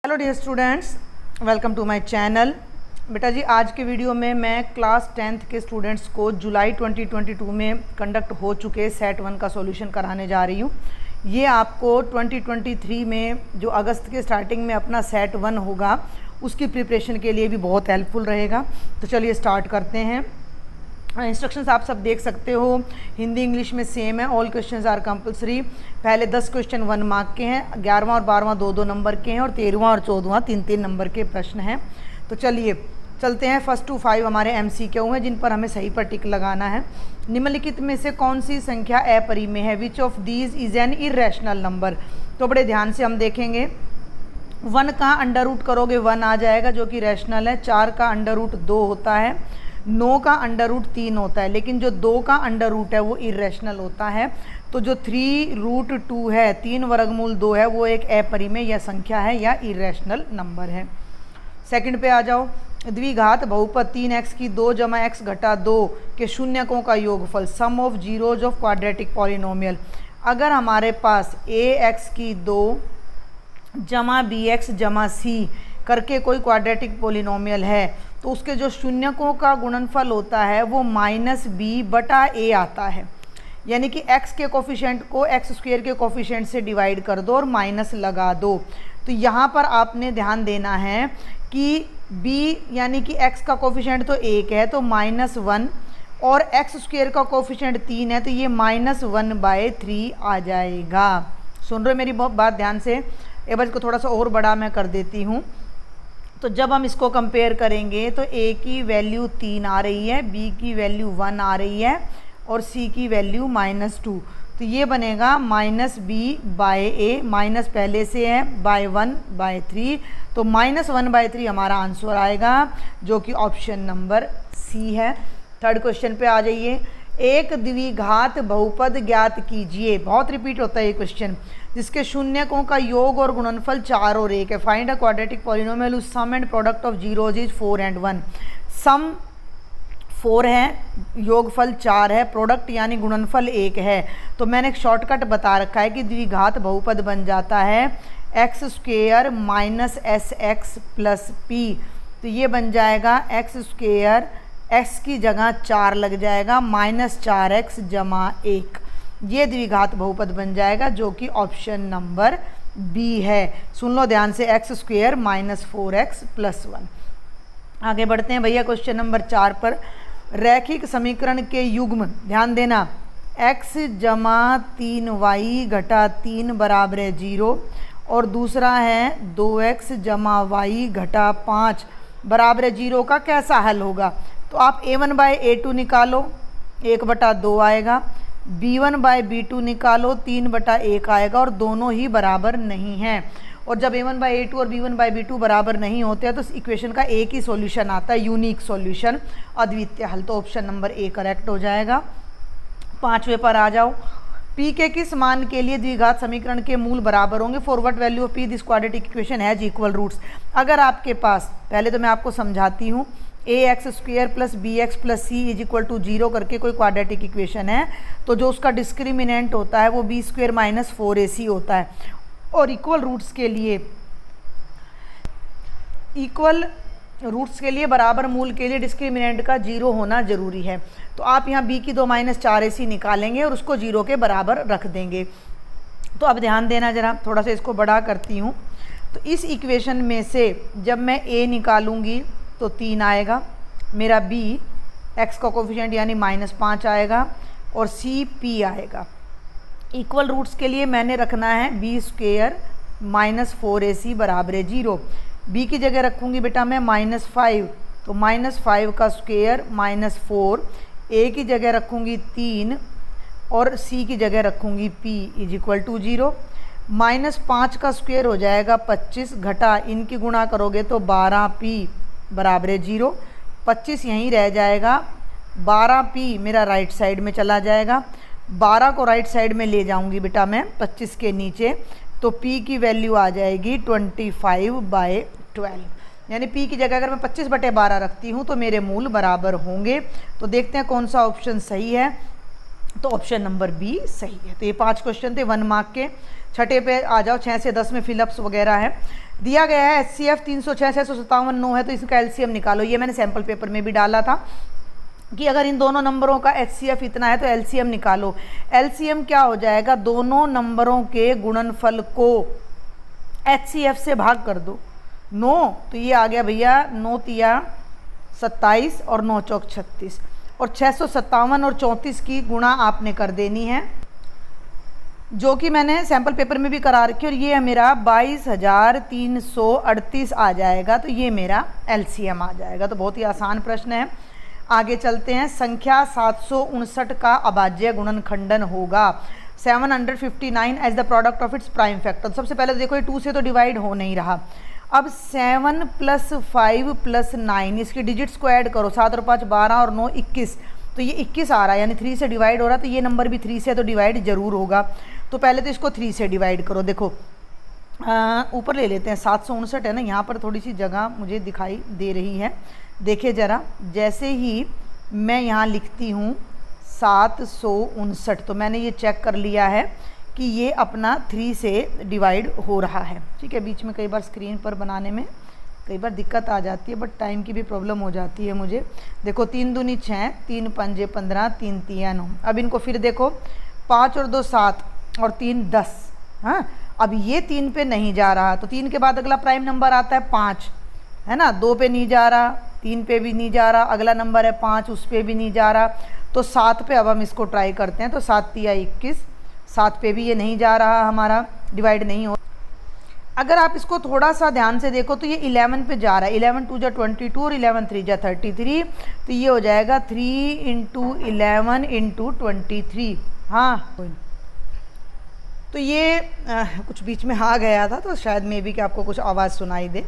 Hello dear students, welcome to my channel. बेटा जी, आज के वीडियो में मैं क्लास 10th के स्टूडेंट्स को जुलाई 2022 में कंडक्ट हो चुके सेट 1 का सॉल्यूशन कराने जा रही हूँ। ये आपको 2023 में जो अगस्त के स्टार्टिंग में अपना सेट 1 होगा उसकी प्रिपरेशन के लिए भी बहुत हेल्पफुल रहेगा। तो चलिए स्टार्ट करते हैं। इंस्ट्रक्शंस आप सब देख सकते हो, हिंदी इंग्लिश में सेम है। All questions are compulsory. पहले 10 क्वेश्चन 1 मार्क के हैं, 11वां और 12वां 2-2 नंबर के हैं और 13वां और 14वां 3-3 नंबर के प्रश्न हैं। तो चलिए चलते हैं। फर्स्ट टू 5 हमारे MCQ हैं जिन पर हमें सही पर टिक लगाना है। निम्नलिखित में से कौन सी संख्या अपरिमेय है? Which of these is an irrational number? तो बड़े ध्यान से हम देखेंगे। 1 का अंडर रूट करोगे 1 आ जाएगा जो कि रैशनल है। 4 का अंडर रूट 2 होता है। 9 का अंडर रूट 3 होता है, लेकिन जो 2 का अंडर रूट है वो इरेशनल होता है। तो जो 3√2 है, 3 वर्गमूल 2 है, वो एक अपरिमेय या संख्या है या इरेशनल नंबर है। सेकंड पे आ जाओ। द्विघात बहुपद 3x की 2 जमा x घटा 2 के शून्यकों का योगफल, sum of zeros of quadratic polynomial. अगर हमारे पास ax की 2 जमा bx जमा c करके कोई क्वाड्रेटिक पॉलिनोमियल है तो उसके जो शून्यकों का गुणनफल होता है वो -b/a आता है। यानी कि x के कोफिशिएंट को x² के कोफिशिएंट से डिवाइड कर दो और माइनस लगा दो। तो यहाँ पर आपने ध्यान देना है कि b यानी कि x का कोफिशिएंट तो 1 है तो -1 और x² का कोफिशिएंट 3 है तो ये -1/3 आ जाएगा। सुन रहे हो मेरी बात ध्यान से? एक बार इसको थोड़ा सा और बड़ा मैं कर देती हूँ। तो जब हम इसको कंपेयर करेंगे तो a की वैल्यू 3 आ रही है, b की वैल्यू 1 आ रही है और c की वैल्यू -2। तो ये बनेगा -b/a, माइनस पहले से है /1/3, तो -1/3 हमारा आंसर आएगा जो कि ऑप्शन नंबर सी है। थर्ड क्वेश्चन पे आ जाइए। एक द्विघात बहुपद ज्ञात कीजिए। बहुत रिपीट होता है ये क्वेश्चन। जिसके शून्यकों का योग और गुणनफल 4 और 1 है। Find a quadratic polynomial whose sum and product of zeros is 4 and 1। Sum 4 है, योगफल 4 है, प्रोडक्ट यानी गुणनफल 1 है। तो मैंने एक शॉर्टकट बता रखा है कि द्विघात बहुपद बन जाता है x² - sx + p। तो ये बन जाएगा x², x की जगह 4 लग जाएगा, -4x जमा 1। ये द्विघात बहुपद बन जाएगा जो कि ऑप्शन नंबर बी है। सुन लो ध्यान से, x² - 4x + 1। आगे बढ़ते हैं भैया क्वेश्चन नंबर 4 पर। रैखिक समीकरण के युग्म, ध्यान देना, x जमा 3y घटा 3 बराबर है 0 और दूसरा है 2x जमा y घटा 5 बराबर है 0 का कैसा हल होगा? तो आप a1/a2 निकालो, 1/2 आएगा। b1/b2 निकालो, 3/1 आएगा और दोनों ही बराबर नहीं हैं। और जब a1/a2 और b1/b2 बराबर नहीं होते हैं तो इस इक्वेशन का एक ही सॉल्यूशन आता है, यूनिक सॉल्यूशन, अद्वितीय हल। तो ऑप्शन नंबर ए करेक्ट हो जाएगा। 5वें पर आ जाओ। p के किस मान के लिए द्विघात समीकरण के मूल बराबर होंगे? For what value of p this quadratic equation has equal roots. अगर आपके पास, पहले तो मैं आपको समझाती हूँ, ax² + bx + c = 0 करके कोई क्वाड्रेटिक इक्वेशन है तो जो उसका डिस्क्रिमिनेंट होता है वो b² - 4ac होता है। और इक्वल रूट्स के लिए बराबर मूल के लिए डिस्क्रिमिनेंट का 0 होना जरूरी है। तो आप यहाँ b की 2 - 4ac निकालेंगे और उसको 0 के बराबर रख देंगे। तो अब ध्यान देना जरा, थोड़ा सा इसको बड़ा करती हूँ। तो इस इक्वेशन में से जब मैं a निकालूंगी तो 3 आएगा, मेरा b x का कोफिशिएंट यानी -5 आएगा और c p आएगा। इक्वल रूट्स के लिए मैंने रखना है b² - 4ac बराबर है 0। b की जगह रखूँगी बेटा मैं -5, तो -5 का स्क्वायर -4, a की जगह रखूँगी 3 और c की जगह रखूँगी p = 0। -5 का स्क्वायर हो जाएगा 25 घटा इनकी गुणा करोगे तो 12p बराबर है 0। 25 यहीं रह जाएगा, 12p मेरा राइट साइड में चला जाएगा। 12 को राइट साइड में ले जाऊंगी बेटा मैं 25 के नीचे, तो p की वैल्यू आ जाएगी 25/12। यानी p की जगह अगर मैं 25/12 रखती हूँ तो मेरे मूल बराबर होंगे। तो देखते हैं कौन सा ऑप्शन सही है। तो ऑप्शन नंबर बी सही है। तो ये 5 क्वेश्चन थे 1 मार्क के। छठे पे आ जाओ, 6 से 10 में फिलअप्स वगैरह है। दिया गया है HCF 306 657 9 है, तो इसका LCM निकालो। ये मैंने सैम्पल पेपर में भी डाला था कि अगर इन दोनों नंबरों का HCF इतना है तो LCM निकालो। LCM क्या हो जाएगा, दोनों नंबरों के गुणनफल को HCF से भाग कर दो। 9 तो ये आ गया भैया 9 तिया 27 और 9 चौक 36, और 657 और 34 की गुणा आपने कर देनी है, जो कि मैंने सैम्पल पेपर में भी करा रखी है। और ये है मेरा 22,338 आ जाएगा। तो ये मेरा LCM आ जाएगा। तो बहुत ही आसान प्रश्न है। आगे चलते हैं। संख्या 759 का अभाज्य गुणनखंडन होगा 759 as the product of its prime factor. सबसे पहले तो देखो ये 2 से तो डिवाइड हो नहीं रहा। अब 7 + 5 + 9 इसके डिजिट्स को ऐड करो। 7 और 5 12 और 9 21, तो ये 21 आ रहा है, यानी 3 से डिवाइड हो रहा है। तो ये नंबर भी 3 से तो डिवाइड जरूर होगा। तो पहले तो इसको 3 से डिवाइड करो। देखो ऊपर ले लेते हैं, 759 है ना, यहाँ पर थोड़ी सी जगह मुझे दिखाई दे रही है। देखिए ज़रा, जैसे ही मैं यहाँ लिखती हूँ 759, तो मैंने ये चेक कर लिया है कि ये अपना 3 से डिवाइड हो रहा है। ठीक है, बीच में कई बार स्क्रीन पर बनाने में कई बार दिक्कत आ जाती है, बट टाइम की भी प्रॉब्लम हो जाती है मुझे। देखो 3 दूनी 6, 3 पंजे 15, 3 तिया 9। अब इनको फिर देखो, 5 और 2 7 और 3 10। हाँ, अब ये 3 पे नहीं जा रहा, तो 3 के बाद अगला प्राइम नंबर आता है 5, है ना। 2 पे नहीं जा रहा, 3 पे भी नहीं जा रहा, अगला नंबर है 5, उस पे भी नहीं जा रहा। तो 7 पे अब हम इसको ट्राई करते हैं। तो 7 तिया 21, 7 पे भी ये नहीं जा रहा, हमारा डिवाइड नहीं हो। अगर आप इसको थोड़ा सा ध्यान से देखो तो ये 11 पे जा रहा है। 11 2 जा 22 और 11 3 जा 33। तो ये हो जाएगा 3 × 11 × 23। हाँ, तो ये कुछ बीच में आ गया था, तो शायद मे बी कि आपको कुछ आवाज़ सुनाई दे।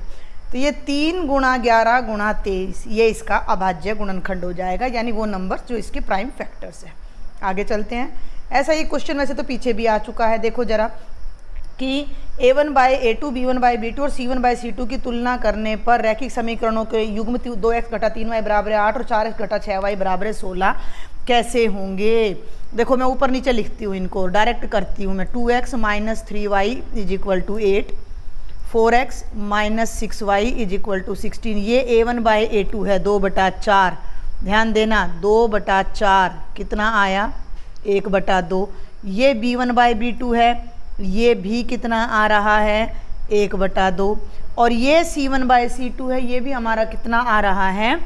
तो ये 3 × 11 × 23 ये इसका अभाज्य गुणनखंड हो जाएगा, यानी वो नंबर जो इसके प्राइम फैक्टर्स है। आगे चलते हैं। ऐसा ही क्वेश्चन वैसे तो पीछे भी आ चुका है। देखो ज़रा कि A1/A2 B1/B2 और C1/C2 की तुलना करने पर रैखिक समीकरणों के युग्म 2x + 3y = 8 और 4x + 6y = 16 कैसे होंगे। देखो मैं ऊपर नीचे लिखती हूँ, इनको डायरेक्ट करती हूँ मैं। 2x - 3y = 8, 4x - 6y = 16। ये A1/A2 है 2/4। ध्यान देना 2/4 कितना आया, 1/2। ये B1/B2 है, ये भी कितना आ रहा है, 1/2। और ये C1/C2 है, ये भी हमारा कितना आ रहा है,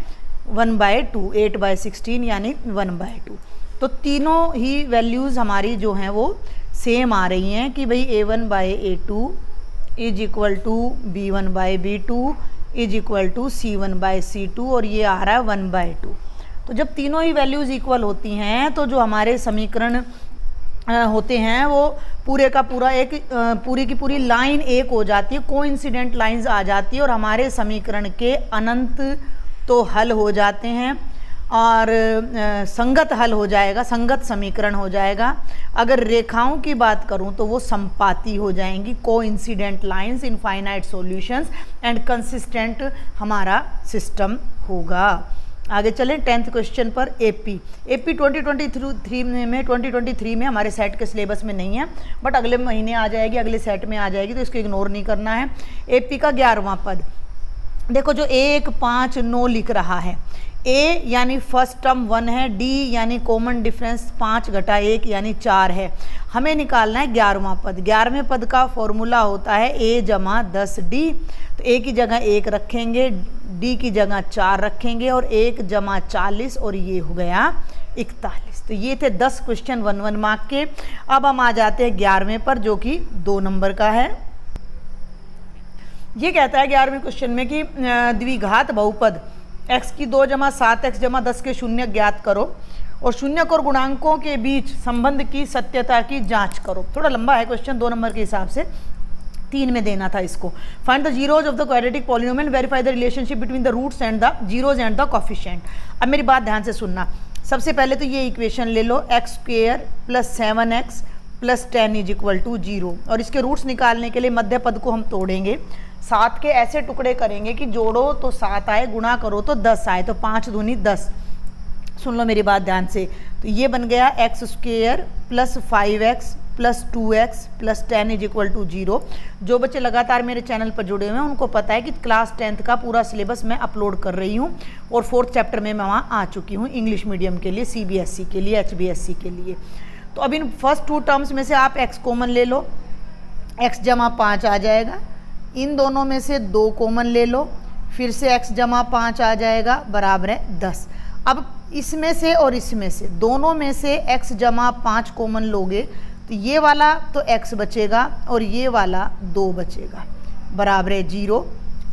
1/2, 8/16 यानी 1/2। तो तीनों ही वैल्यूज़ हमारी जो हैं वो सेम आ रही हैं कि भाई A1/A2 = B1/B2 = C1/C2, और ये आ रहा है 1/2। तो जब तीनों ही वैल्यूज़ इक्वल होती हैं तो जो हमारे समीकरण होते हैं वो पूरे का पूरा पूरी की पूरी लाइन एक हो जाती है, कोइंसिडेंट लाइंस आ जाती है, और हमारे समीकरण के अनंत तो हल हो जाते हैं और संगत हल हो जाएगा, संगत समीकरण हो जाएगा। अगर रेखाओं की बात करूं तो वो संपाती हो जाएंगी, coincident lines, infinite solutions and consistent हमारा सिस्टम होगा। आगे चलें 10th क्वेश्चन पर। एपी 2023 में हमारे सेट के सिलेबस में नहीं है, बट अगले महीने आ जाएगी, अगले सेट में आ जाएगी, तो इसको इग्नोर नहीं करना है। एपी का 11वां पद देखो, जो 1 5 9 लिख रहा है। ए यानी फर्स्ट टर्म 1 है, डी यानी कॉमन डिफरेंस 5 - 1 यानी 4 है। हमें निकालना है 11वां पद। 11वें पद का फॉर्मूला होता है A = 10D। तो ए की जगह 1 रखेंगे, डी की जगह 4 रखेंगे, और 1 = 40, और ये हो गया 41। तो ये थे 10 क्वेश्चन 1 मार्क के। अब हम आ जाते हैं 11वें पर, जो कि 2 नंबर का है। ये कहता है 11वें क्वेश्चन में कि द्विघात बहुपद x की 2 + 7x + 10 के शून्य ज्ञात करो और शून्यक और गुणांकों के बीच संबंध की सत्यता की जांच करो। थोड़ा लंबा है क्वेश्चन, 2 नंबर के हिसाब से 3 में देना था इसको। Find the zeros of the quadratic polynomial, verify the relationship between the roots and the zeros and the coefficient. अब मेरी बात ध्यान से सुनना। सबसे पहले तो ये इक्वेशन ले लो, x² + 7x + 10 = 0, और इसके रूट्स निकालने के लिए मध्य पद को हम तोड़ेंगे। 7 के ऐसे टुकड़े करेंगे कि जोड़ो तो 7 आए, गुणा करो तो 10 आए, तो 5 दूनी 10, सुन लो मेरी बात ध्यान से। तो ये बन गया x square plus 5x plus 2x plus 10 is equal to 0। जो बच्चे लगातार मेरे चैनल पर जुड़े हुए हैं उनको पता है कि क्लास 10th का पूरा सिलेबस मैं अपलोड कर रही हूँ और 4th चैप्टर में मैं वहाँ आ चुकी हूँ इंग्लिश मीडियम के लिए, CBSE के लिए, HBSE के लिए। तो अब इन फर्स्ट 2 टर्म्स में से आप x कॉमन ले लो, x जमा 5 आ जाएगा। इन दोनों में से 2 कॉमन ले लो, फिर से x जमा 5 आ जाएगा बराबर है 10। अब इसमें से और इसमें से दोनों में से x जमा 5 कॉमन लोगे तो ये वाला तो x बचेगा और ये वाला 2 बचेगा बराबर है 0।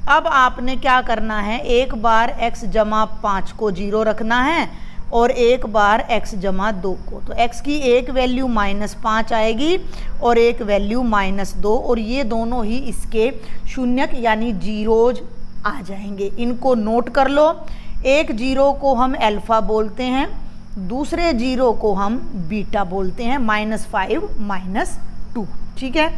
अब आपने क्या करना है, एक बार x जमा 5 को 0 रखना है और एक बार x जमा 2 को। तो x की एक वैल्यू -5 आएगी और एक वैल्यू -2 और ये दोनों ही इसके शून्यक यानी जीरोज आ जाएंगे। इनको नोट कर लो। एक जीरो को हम अल्फ़ा बोलते हैं, दूसरे जीरो को हम बीटा बोलते हैं, -5 -2। ठीक है,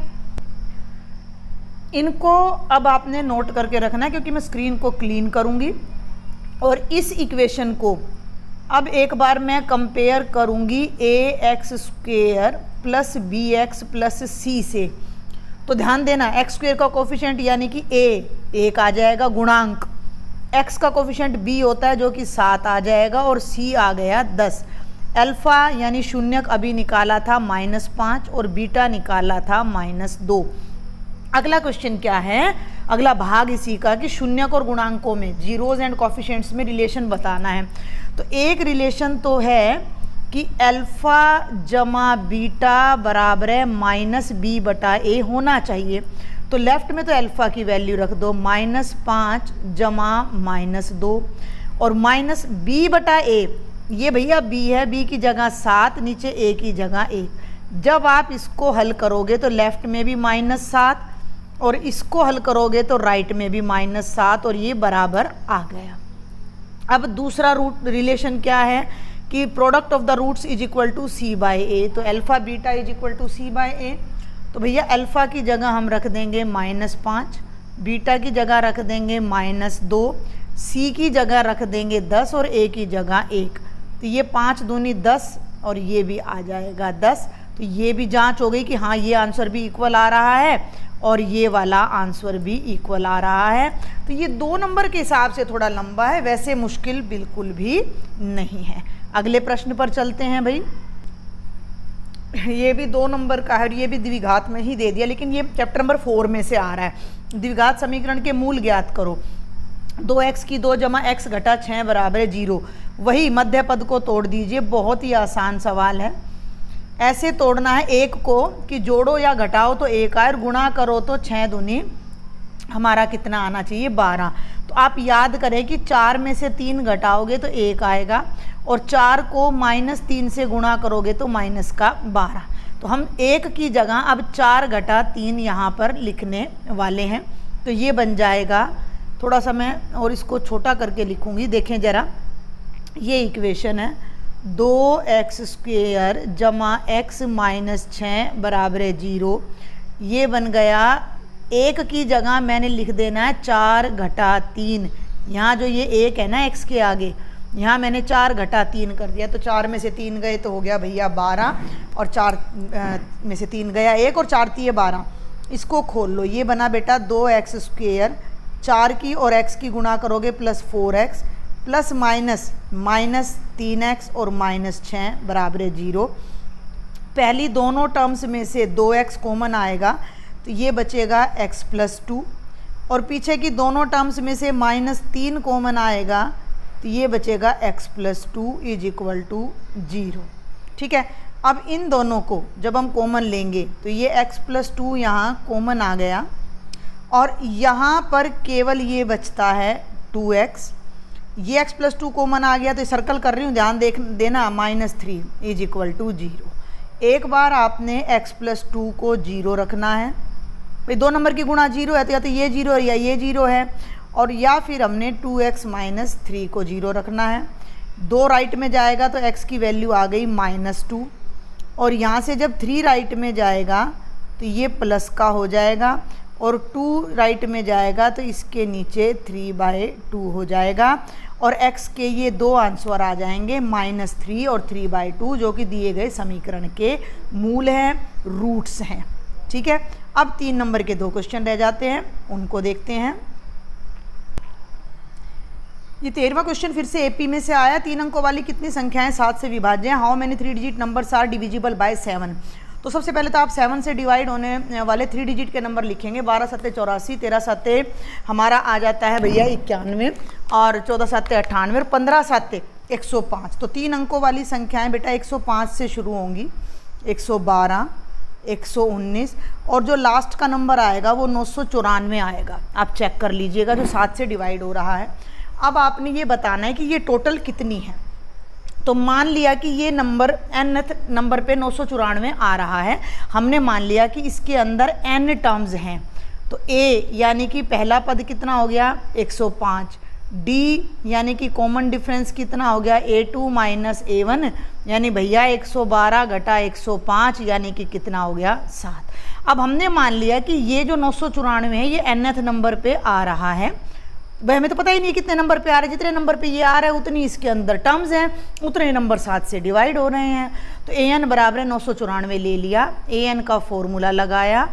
इनको अब आपने नोट करके रखना है क्योंकि मैं स्क्रीन को क्लीन करूंगी। और इस इक्वेशन को अब एक बार मैं कंपेयर करूंगी ax² plus bx plus c से। तो ध्यान देना, x² का कोफिशिएंट यानी कि a 1 आ जाएगा गुणांक, x का कोफिशिएंट b होता है जो कि 7 आ जाएगा और c आ गया 10। अल्फ़ा यानी शून्यक अभी निकाला था -5 और बीटा निकाला था -2। अगला क्वेश्चन क्या है, अगला भाग इसी का कि शून्यक और गुणांकों में जीरोज एंड कोफिशिएंट्स में रिलेशन बताना है। तो एक रिलेशन तो है कि अल्फ़ा जमा बीटा बराबर है -b/a होना चाहिए। तो लेफ्ट में तो अल्फ़ा की वैल्यू रख दो -5 जमा -2 और -b/a, ये भैया b है, b की जगह 7, नीचे a की जगह 1। जब आप इसको हल करोगे तो लेफ्ट में भी -7 और इसको हल करोगे तो राइट में भी -7 और ये बराबर आ गया। अब दूसरा रूट रिलेशन क्या है कि product of the roots is equal to c/a। तो alpha beta is equal to c/a। तो भैया अल्फ़ा की जगह हम रख देंगे -5, बीटा की जगह रख देंगे -2, c की जगह रख देंगे 10 और a की जगह 1। तो ये 5 दूनी 10 और ये भी आ जाएगा 10। तो ये भी जांच हो गई कि हाँ ये आंसर भी इक्वल आ रहा है और ये वाला आंसर भी इक्वल आ रहा है। तो ये 2 नंबर के हिसाब से थोड़ा लंबा है, वैसे मुश्किल बिल्कुल भी नहीं है। अगले प्रश्न पर चलते हैं भाई। ये भी 2 नंबर का है और ये भी द्विघात में ही दे दिया, लेकिन ये चैप्टर नंबर 4 में से आ रहा है। द्विघात समीकरण के मूल ज्ञात करो। 2x की 2 जमा x घटा 6 बराबर है 0। वही मध्य पद को तोड़ दीजिए। बहुत ही आसान सवाल है। ऐसे तोड़ना है एक को कि जोड़ो या घटाओ तो 1 आए और गुणा करो तो 6 दूनी हमारा कितना आना चाहिए 12। तो आप याद करें कि 4 में से 3 घटाओगे तो 1 आएगा और 4 को -3 से गुणा करोगे तो -12। तो हम 1 की जगह अब 4 घटा 3 यहाँ पर लिखने वाले हैं। तो ये बन जाएगा, थोड़ा सा मैं और इसको छोटा करके लिखूँगी, देखें ज़रा। ये इक्वेशन है 2x² जमा x - 6 बराबर है 0। ये बन गया, 1 की जगह मैंने लिख देना है 4 घटा 3। यहाँ जो ये 1 है ना x के आगे, यहाँ मैंने 4 घटा 3 कर दिया। तो 4 में से 3 गए तो हो गया भैया 12 और 4 में से 3 गया 1 और 4 3 12। इसको खोल लो, ये बना बेटा 2x², 4 की और x की गुणा करोगे +4x प्लस -3x और -6 बराबर है 0। पहली दोनों टर्म्स में से 2x कॉमन आएगा तो ये बचेगा x + 2 और पीछे की दोनों टर्म्स में से -3 कॉमन आएगा तो ये बचेगा x + 2 = 0। ठीक है, अब इन दोनों को जब हम कॉमन लेंगे तो ये x + 2 यहाँ कॉमन आ गया और यहाँ पर केवल ये बचता है 2x। ये x + 2 कॉमन आ गया तो सर्कल कर रही हूँ, ध्यान देना, -3 = 0। एक बार आपने x + 2 को 0 रखना है। भाई 2 नंबर की गुणा 0 है तो या तो ये 0 है या ये 0 है, और या फिर हमने 2x - 3 को 0 रखना है। 2 राइट में जाएगा तो x की वैल्यू आ गई -2 और यहाँ से जब 3 राइट में जाएगा तो ये प्लस का हो जाएगा और 2 राइट में जाएगा तो इसके नीचे 3/2 हो जाएगा और x के ये 2 आंसर आ जाएंगे -3 और 3/2 जो कि दिए गए समीकरण के मूल हैं, रूट्स हैं। ठीक है, अब 3 नंबर के 2 क्वेश्चन रह जाते हैं, उनको देखते हैं। ये 13वां क्वेश्चन फिर से एपी में से आया। 3 अंकों वाली कितनी संख्याएं 7 से विभाज्य हैं? How many 3 digit numbers are divisible by 7? तो सबसे पहले तो आप 7 से डिवाइड होने वाले 3 डिजिट के नंबर लिखेंगे। 12 7 84, 13 7 हमारा आ जाता है भैया 91 और 14 7 98 और 15 7 105। तो 3 अंकों वाली संख्याएं बेटा 105 से शुरू होंगी, 112, 119 और जो लास्ट का नंबर आएगा वो 994 आएगा। आप चेक कर लीजिएगा जो 7 से डिवाइड हो रहा है। अब आपने ये बताना है कि ये टोटल कितनी है। तो मान लिया कि ये नंबर nth नंबर पे 994 आ रहा है। हमने मान लिया कि इसके अंदर n टर्म्स हैं। तो a यानी कि पहला पद कितना हो गया 105, d यानी कि कॉमन डिफरेंस कितना हो गया a2 - a1 यानी भैया 112 घटा 105 यानी कि कितना हो गया 7। अब हमने मान लिया कि ये जो 994 है ये nth नंबर पे आ रहा है। भाई हमें तो पता ही नहीं कितने नंबर पे आ रहे हैं, जितने नंबर पे ये आ रहा है उतनी इसके अंदर टर्म्स हैं, उतने नंबर 7 से डिवाइड हो रहे हैं। तो an बराबर है 994 ले लिया, an का फॉर्मूला लगाया,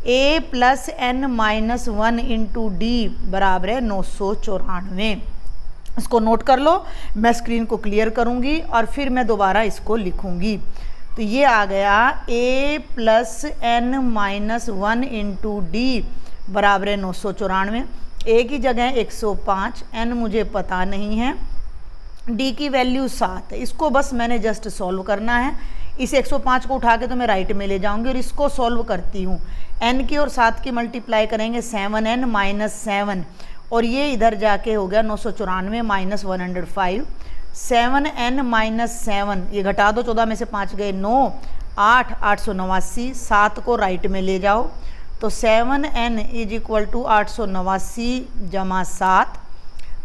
a + n - 1 × d बराबर है 994। इसको नोट कर लो, मैं स्क्रीन को क्लियर करूँगी और फिर मैं दोबारा इसको लिखूँगी। तो ये आ गया a + n - 1 × d बराबर है 994। a की जगह 105, n मुझे पता नहीं है, d की वैल्यू 7 है। इसको बस मैंने जस्ट सॉल्व करना है। इस 105 को उठा के तो मैं राइट में ले जाऊंगी और इसको सॉल्व करती हूँ। n की और 7 की मल्टीप्लाई करेंगे 7n - 7 और ये इधर जाके हो गया 994 - 105। 7n - 7 ये घटा दो, 14 में से 5 गए 9, 8 889, 7 को राइट में ले जाओ तो 7n = 889 + 7,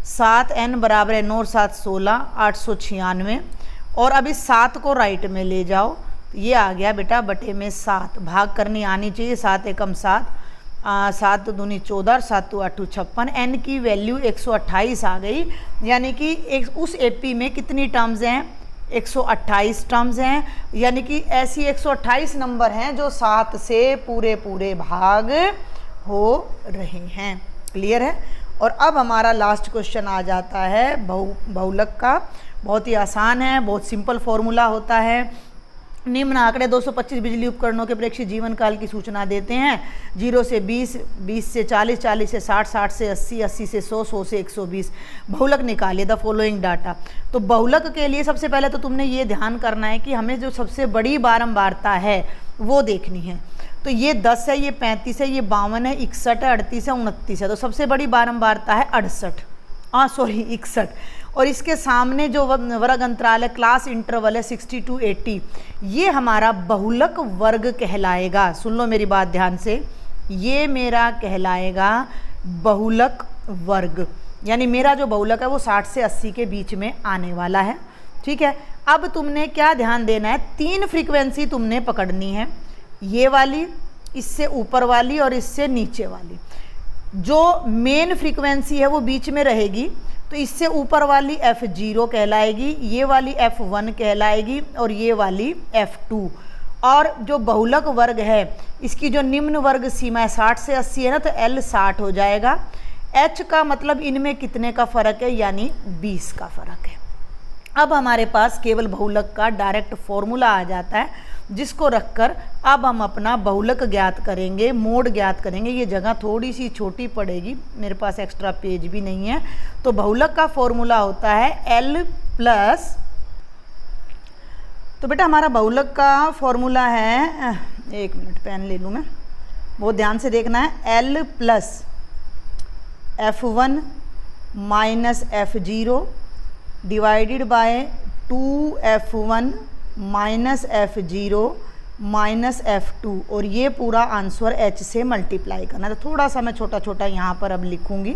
7n बराबर है 9 7 16 896 और अब इस 7 को राइट में ले जाओ तो ये आ गया बेटा बटे में 7। भाग करनी आनी चाहिए, 7 एकम 7, 7 दूनी 14, 7 8 56। n की वैल्यू 128 आ गई, यानी कि उस एपी में कितनी टर्म्स हैं 128 टर्म्स हैं, यानी कि ऐसी 128 नंबर हैं जो 7 से पूरे भाग हो रहे हैं। क्लियर है। और अब हमारा लास्ट क्वेश्चन आ जाता है बहुलक का। बहुत ही आसान है, बहुत सिंपल फॉर्मूला होता है। निम्न आंकड़े 225 बिजली उपकरणों के प्रेक्षित जीवन काल की सूचना देते हैं। 0 से 20, 20 से 40, 40 से 60, 60 से 80, 80 से 100, 100 से 120। बहुलक निकालिए द फॉलोइंग डाटा। तो बहुलक के लिए सबसे पहले तो तुमने ये ध्यान करना है कि हमें जो सबसे बड़ी बारंबारता है वो देखनी है। तो ये 10 है, ये 35 है, ये 52 है, 61 है, 38 है, 29 है। तो सबसे बड़ी बारंबारता है 61 और इसके सामने जो वर्ग अंतराल है क्लास इंटरवल है 60 to 80, ये हमारा बहुलक वर्ग कहलाएगा। सुन लो मेरी बात ध्यान से, ये मेरा कहलाएगा बहुलक वर्ग, यानी मेरा जो बहुलक है वो 60 से 80 के बीच में आने वाला है। ठीक है। अब तुमने क्या ध्यान देना है, 3 फ्रीक्वेंसी तुमने पकड़नी है, ये वाली, इससे ऊपर वाली और इससे नीचे वाली। जो मेन फ्रीक्वेंसी है वो बीच में रहेगी, तो इससे ऊपर वाली F0 कहलाएगी, ये वाली F1 कहलाएगी और ये वाली F2। और जो बहुलक वर्ग है इसकी जो निम्न वर्ग सीमा है 60 से 80 है ना, तो L 60 हो जाएगा। H का मतलब इनमें कितने का फ़र्क है, यानी 20 का फ़र्क है। अब हमारे पास केवल बहुलक का डायरेक्ट फॉर्मूला आ जाता है, जिसको रखकर अब हम अपना बहुलक ज्ञात करेंगे, मोड ज्ञात करेंगे। ये जगह थोड़ी सी छोटी पड़ेगी, मेरे पास एक्स्ट्रा पेज भी नहीं है। तो बहुलक का फॉर्मूला होता है L प्लस, तो बेटा हमारा बहुलक का फॉर्मूला है, एक मिनट पेन ले लूँ मैं, बहुत ध्यान से देखना है। L plus F1 minus F0 divided by 2F1 minus F0 minus F2 और ये पूरा आंसर H से मल्टीप्लाई करना है। तो थोड़ा सा मैं छोटा छोटा यहाँ पर अब लिखूँगी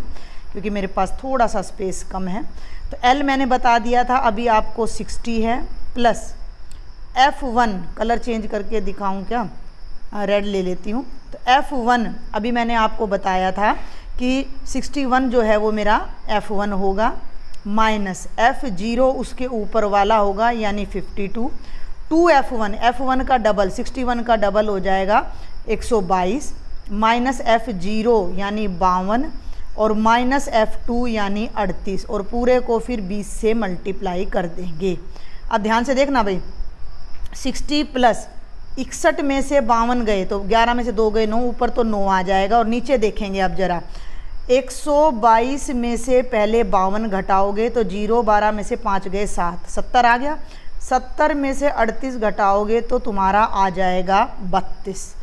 क्योंकि मेरे पास थोड़ा सा स्पेस कम है। तो L मैंने बता दिया था, अभी आपको 60 है, प्लस F1 कलर चेंज करके दिखाऊँ क्या, रेड ले लेती हूँ, तो F1 अभी मैंने आपको बताया था कि 61 जो है वो मेरा F1 होगा, माइनस F0 उसके ऊपर वाला होगा यानी 52, 2F1, F1 का डबल 61 का डबल हो जाएगा 122, माइनस F0 यानी 52 और माइनस F2 यानी 38 और पूरे को फिर 20 से मल्टीप्लाई कर देंगे। अब ध्यान से देखना भाई, 60 प्लस 61 में से 52 गए तो 11 में से 2 गए 9, ऊपर तो 9 आ जाएगा। और नीचे देखेंगे अब जरा, 122 में से पहले 52 घटाओगे तो 0, 12 में से 5 गए 7, 70 आ गया। 70 में से 38 घटाओगे तो तुम्हारा आ जाएगा 32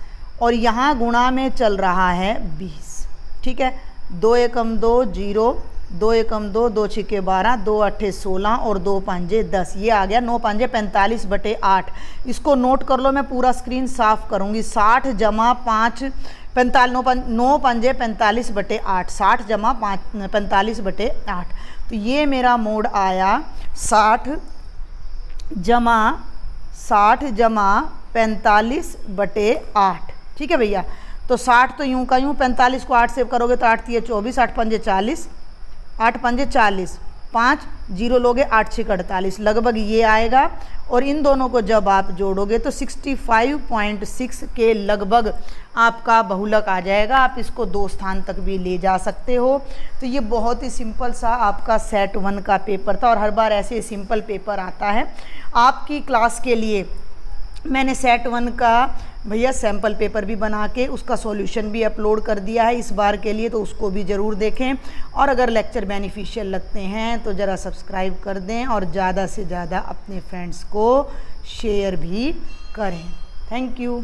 और यहाँ गुणा में चल रहा है 20। ठीक है, 2 एकम 2 0, 2 एकम 2, 2 छिके 12, 2 अट्ठे 16 और 2 पंजे 10, ये आ गया 9 पंजे 45/8। इसको नोट कर लो, मैं पूरा स्क्रीन साफ करूँगी। 60 जमा 5 45, 9 पंजे 45/8, 60 जमा 45/8। तो ये मेरा मोड आया 60 जमा 45/8। ठीक है भैया, तो 60 तो यूं का यूं, 45 को 8 से करोगे तो 8 3 24, 8 पंजे 40, 8 पंजे 40, 5 0 लोगे 8 6 48, लगभग ये आएगा। और इन दोनों को जब आप जोड़ोगे तो 65.6 के लगभग आपका बहुलक आ जाएगा। आप इसको 2 स्थान तक भी ले जा सकते हो। तो ये बहुत ही सिंपल सा आपका सेट 1 का पेपर था और हर बार ऐसे सिंपल पेपर आता है। आपकी क्लास के लिए मैंने सेट 1 का भैया सैम्पल पेपर भी बना के उसका सॉल्यूशन भी अपलोड कर दिया है इस बार के लिए, तो उसको भी ज़रूर देखें। और अगर लेक्चर बेनिफिशियल लगते हैं तो ज़रा सब्सक्राइब कर दें और ज़्यादा से ज़्यादा अपने फ्रेंड्स को शेयर भी करें। Thank you.